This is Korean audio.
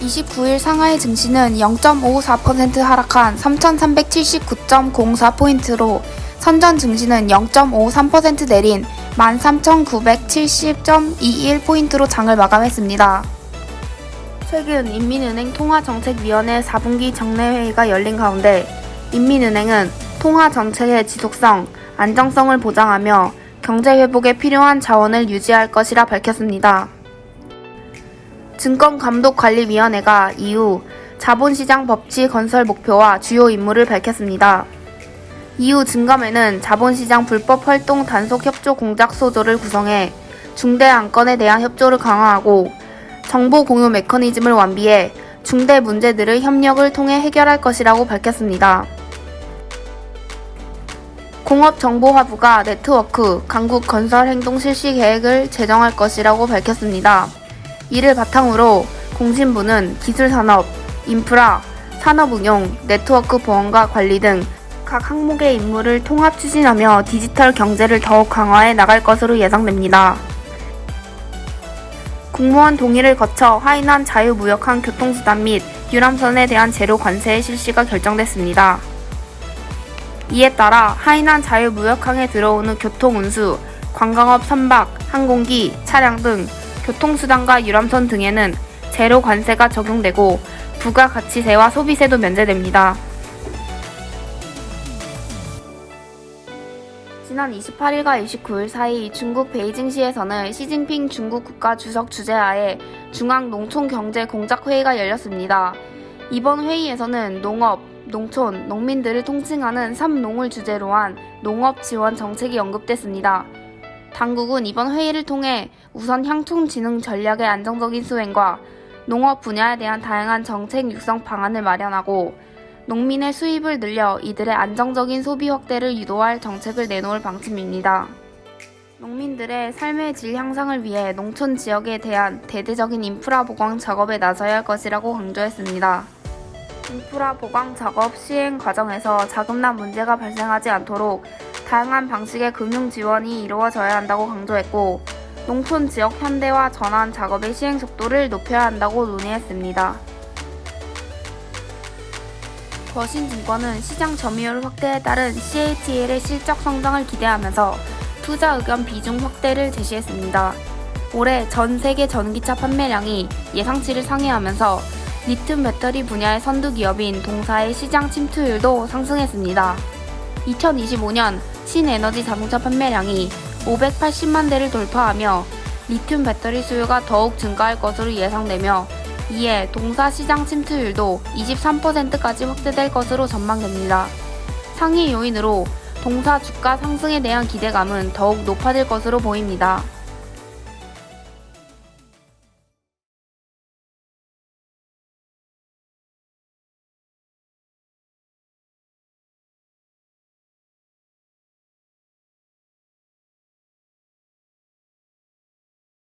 (29일) 상하이 증시는 0.54% 하락한 3,379.04포인트로 선전 증시는 0.53% 내린 13,970.21포인트로 장을 마감했습니다. 최근 인민은행 통화정책위원회 4분기 정례회의가 열린 가운데 인민은행은 통화정책의 지속성, 안정성을 보장하며 경제회복에 필요한 자원을 유지할 것이라 밝혔습니다. 증권감독관리위원회가 이후 자본시장 법치 건설 목표와 주요 임무를 밝혔습니다. 이후 증감회는 자본시장 불법 활동 단속 협조 공작 소조를 구성해 중대 안건에 대한 협조를 강화하고 정보 공유 메커니즘을 완비해 중대 문제들을 협력을 통해 해결할 것이라고 밝혔습니다. 공업정보화부가 네트워크 강국 건설 행동 실시 계획을 제정할 것이라고 밝혔습니다. 이를 바탕으로 공신부는 기술산업, 인프라, 산업응용, 네트워크 보안과 관리 등 각 항목의 임무를 통합 추진하며 디지털 경제를 더욱 강화해 나갈 것으로 예상됩니다. 국무원 동의를 거쳐 하이난 자유무역항 교통수단 및 유람선에 대한 제로 관세의 실시가 결정됐습니다. 이에 따라 하이난 자유무역항에 들어오는 교통운수, 관광업 선박, 항공기, 차량 등 교통수단과 유람선 등에는 제로 관세가 적용되고 부가가치세와 소비세도 면제됩니다. 지난 28일과 29일 사이 중국 베이징시에서는 시진핑 중국 국가주석 주재하에 중앙농촌경제공작회의가 열렸습니다. 이번 회의에서는 농업, 농촌, 농민들을 통칭하는 3농을 주제로 한 농업지원 정책이 언급됐습니다. 당국은 이번 회의를 통해 우선 향토지능 전략의 안정적인 수행과 농업 분야에 대한 다양한 정책 육성 방안을 마련하고 농민의 수입을 늘려 이들의 안정적인 소비 확대를 유도할 정책을 내놓을 방침입니다. 농민들의 삶의 질 향상을 위해 농촌 지역에 대한 대대적인 인프라 보강 작업에 나서야 할 것이라고 강조했습니다. 인프라 보강 작업 시행 과정에서 자금난 문제가 발생하지 않도록 다양한 방식의 금융 지원이 이루어져야 한다고 강조했고, 농촌 지역 현대화 전환 작업의 시행 속도를 높여야 한다고 논의했습니다. 거신증권은 시장 점유율 확대에 따른 CATL의 실적 성장을 기대하면서 투자 의견 비중 확대를 제시했습니다. 올해 전 세계 전기차 판매량이 예상치를 상회하면서 리튬 배터리 분야의 선두 기업인 동사의 시장 침투율도 상승했습니다. 2025년 신에너지 자동차 판매량이 580만 대를 돌파하며 리튬 배터리 수요가 더욱 증가할 것으로 예상되며, 이에 동사 시장 침투율도 23%까지 확대될 것으로 전망됩니다. 상위 요인으로 동사 주가 상승에 대한 기대감은 더욱 높아질 것으로 보입니다.